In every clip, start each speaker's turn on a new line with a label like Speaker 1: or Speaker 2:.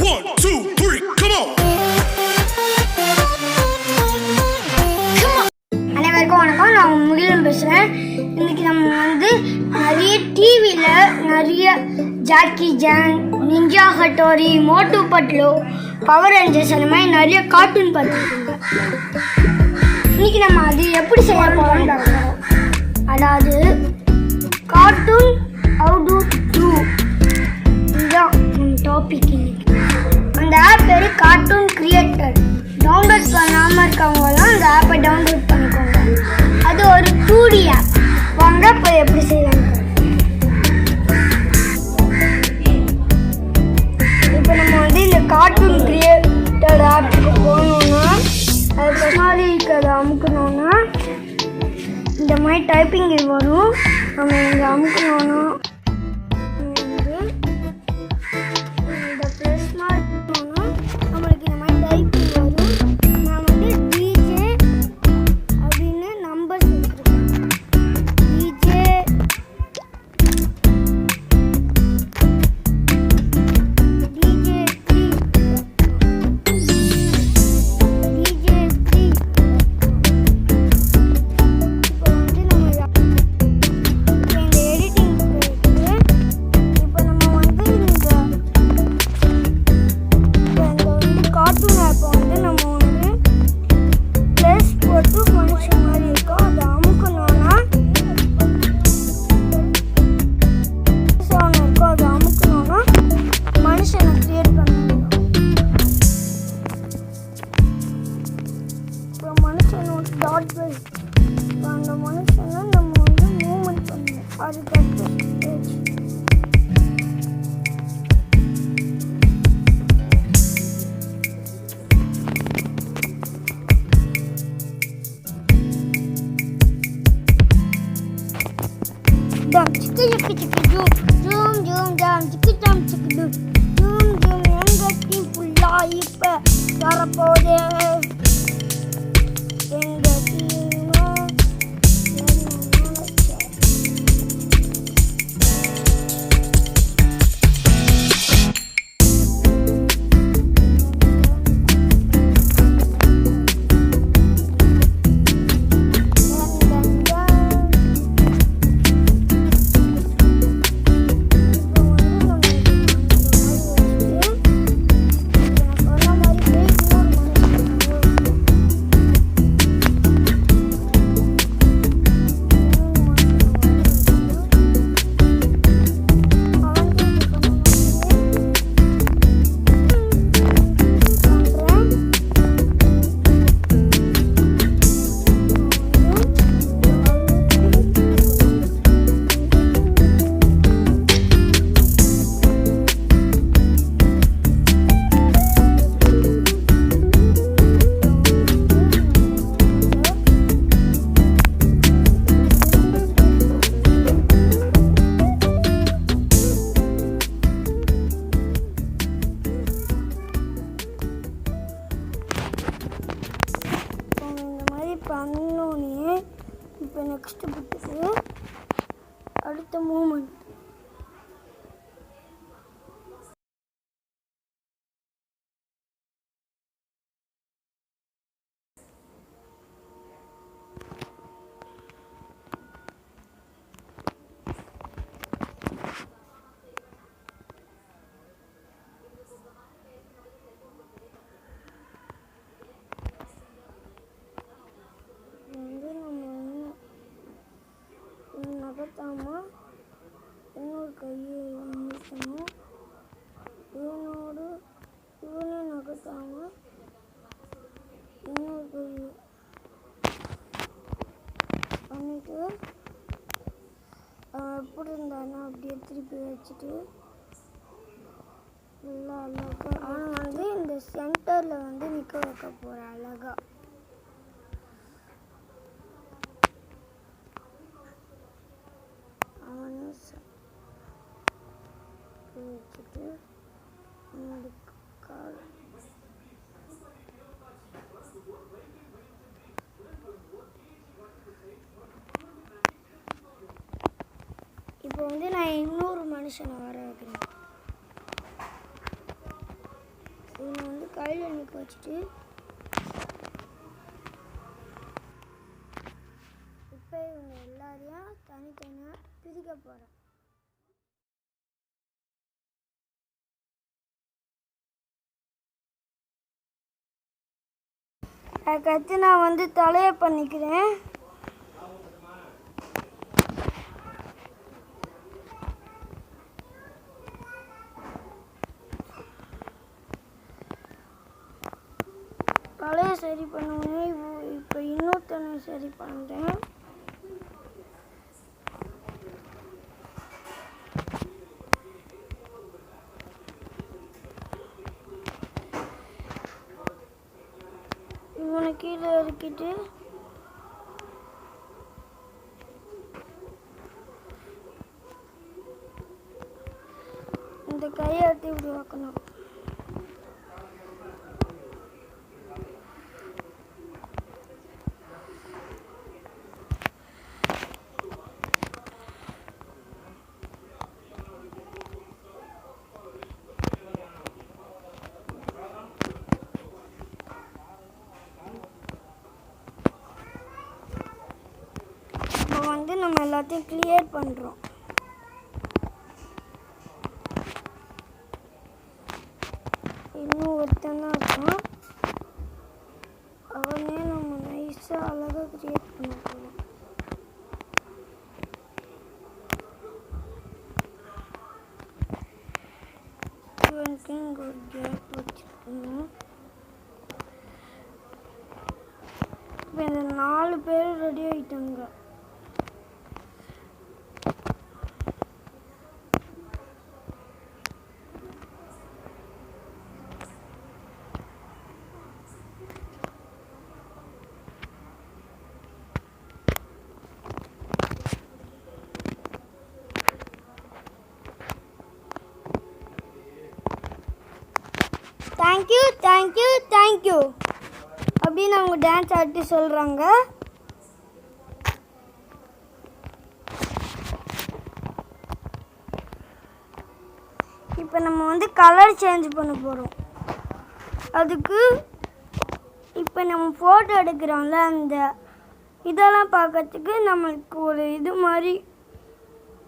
Speaker 1: 1, 2, 3, come on.
Speaker 2: அனைவருக்கும் வணக்கம். நான் முகிலன் பேசுகிறேன். இன்னைக்கு நம்ம நிறைய டிவியில் நிறைய ஜாக்கி ஜான், நிஞ்சா ஹட்டோரி, மோட்டு பட்லு, பவர் ரேஞ்சர்ஸ் அந்த மாதிரி நிறைய கார்ட்டூன் பார்த்துருக்கோங்க. இன்னைக்கு நம்ம அது எப்படி செய்ய போகிறோம்னு பார்க்குறோம். அதாவது கார்ட்டூன் ஹவு டு டூ, இதுதான் நம்ம டாபிக். இன்னைக்கு அந்த ஆப் பேர் கார்ட்டூன் கிரியேட்டர். டவுன்லோட் பண்ணாமல் இருக்கவங்களாம் அந்த ஆப்பை டவுன்லோட் பண்ணிக்கோங்க. அது ஒரு 2D ஆப். வாங்க இப்போ எப்படி செய்யலாம். இப்போ நம்ம இந்த கார்ட்டூன் கிரியேட்டர் ஆப்புக்கு போகணுன்னா அது பின்னாடி இருக்கிறத அமுக்கணுன்னா இந்த மாதிரி டைப்பிங் இது வரும். நம்ம இங்கே அமுக்கணுன்னா இந்த ப்ரெஸ் மார்க்கணுன்னா நம்மளுக்கு இந்த மாதிரி டைப்பிங் வரும். நான் டிஜே அப்படின்னு நம்பர்ஸ் வச்சுருக்கேன். டிஜே அந்த மனுஷனை நம்ம மூவ்மெண்ட் பண்ணணும். அது இப்ப வரப்போதே எங்க பண்ணோன்னே இப்போ நெக்ஸ்ட் புட்டுக்கு அடுத்த மூமெண்ட் நகர்த்தாம இன்னொரு கையை அமுத்தணும். இவனே நகர்த்தாம இன்னொரு கையை பண்ணிட்டு எப்படி இருந்தானா அப்படியே திருப்பி வச்சுட்டு நல்லா அழகா ஆனால் இந்த சென்டரில் நிற்க வைக்க போகிறேன். அழகா வச்சுட்டு இப்போ நான் இன்னொரு மனுஷனை வர வைக்கிறேன். கையில் நிற்க வச்சுட்டு இப்போ இவங்க எல்லாரையும் தனித்தனியாக பிரிக்க போகிறேன். அதுக்கடுத்து நான் தலையை பண்ணிக்கிறேன். தலையை சரி பண்ணுவோன்னே இப்போ இன்னொருத்தனை சரி பண்ணுறேன். இவனை கீழே இறக்கிட்டு இந்த கையை எடுத்து இப்படி வைக்கணும். நம்ம எல்லாத்தையும் கிளியர் பண்ணுறோம். இன்னும் ஒருத்தன் தான் இருக்கான். அவனே நம்ம நைஸாக அழகாக கிரியேட் பண்ண போகிறோம். இவனுக்கு இங்கே ஒரு கேப் வச்சுருக்கணும். இப்போ இந்த 4 பேர் ரெடி ஆகிட்டாங்க. தேங்க்யூ தேங்க்யூ தேங்க்யூ அப்படின்னு அவங்க டான்ஸ் ஆடி சொல்கிறாங்க. இப்போ நம்ம கலர் சேஞ்ச் பண்ண போகிறோம். அதுக்கு இப்போ நம்ம ஃபோட்டோ எடுக்கிறோம்ல, அந்த இதெல்லாம் பார்க்கறதுக்கு நம்மளுக்கு ஒரு இது மாதிரி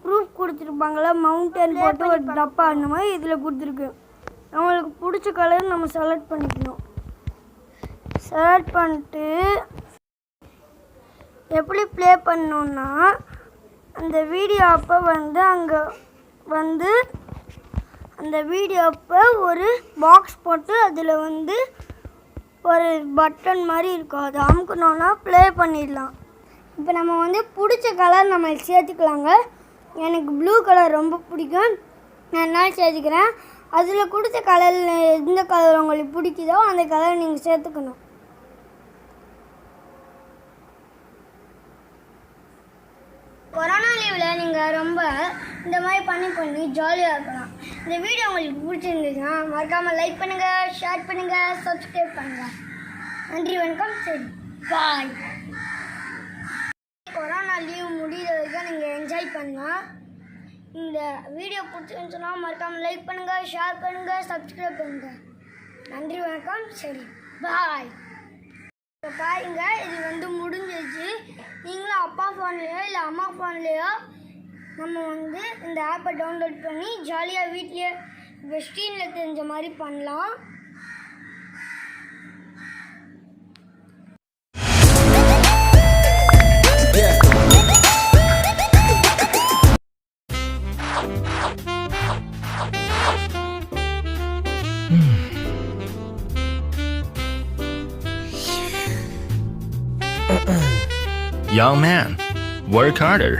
Speaker 2: ப்ரூஃப் கொடுத்துருப்பாங்களா, மவுண்டன் போட்டு ஒரு டப்பா அந்த மாதிரி இதில் கொடுத்துருக்கு. நம்மளுக்கு பிடிச்ச கலர் நம்ம செலக்ட் பண்ணிக்கணும். செலக்ட் பண்ணிட்டு எப்படி ப்ளே பண்ணோன்னா, அந்த வீடியோ அப்போ அங்கே அந்த வீடியோ அப்போ ஒரு பாக்ஸ் போட்டு அதில் ஒரு பட்டன் மாதிரி இருக்கும். அதை அமுக்கணுன்னா ப்ளே பண்ணிடலாம். இப்போ நம்ம பிடிச்ச கலர் நம்ம சேர்த்துக்கலாங்க. எனக்கு ப்ளூ கலர் ரொம்ப பிடிக்கும், நான் அதனால சேர்த்துக்கிறேன். அதில் கொடுத்த கலரில் எந்த கலர் உங்களுக்கு பிடிக்குதோ அந்த கலர் நீங்கள் சேர்த்துக்கணும். கொரோனா லீவில் நீங்கள் ரொம்ப இந்த மாதிரி பண்ணி ஜாலியாக இருக்கலாம். இந்த வீடியோ உங்களுக்கு பிடிச்சிருந்துச்சுன்னா மறக்காமல் லைக் பண்ணுங்கள், ஷேர் பண்ணுங்கள், சப்ஸ்கிரைப் பண்ணுங்கள். நன்றி, வணக்கம், சரி, பாய். கொரோனா லீவ் முடிகிற வரைக்கும் நீங்கள் என்ஜாய் பண்ணலாம். இந்த வீடியோ பிடிச்சிருந்துச்சுன்னா மறக்காமல் லைக் பண்ணுங்கள், ஷேர் பண்ணுங்கள், சப்ஸ்கிரைப் பண்ணுங்கள். நன்றி, வணக்கம், சரி, பாய். இப்போ பாருங்க, இது முடிஞ்சிச்சு. நீங்களும் அப்பா ஃபோன்லேயோ இல்லை அம்மா ஃபோன்லேயோ நம்ம இந்த ஆப்பை டவுன்லோட் பண்ணி ஜாலியாக வீட்லேயே இப்போ ஸ்க்ரீனில் தெரிஞ்ச மாதிரி பண்ணலாம்.
Speaker 1: Young man, work harder.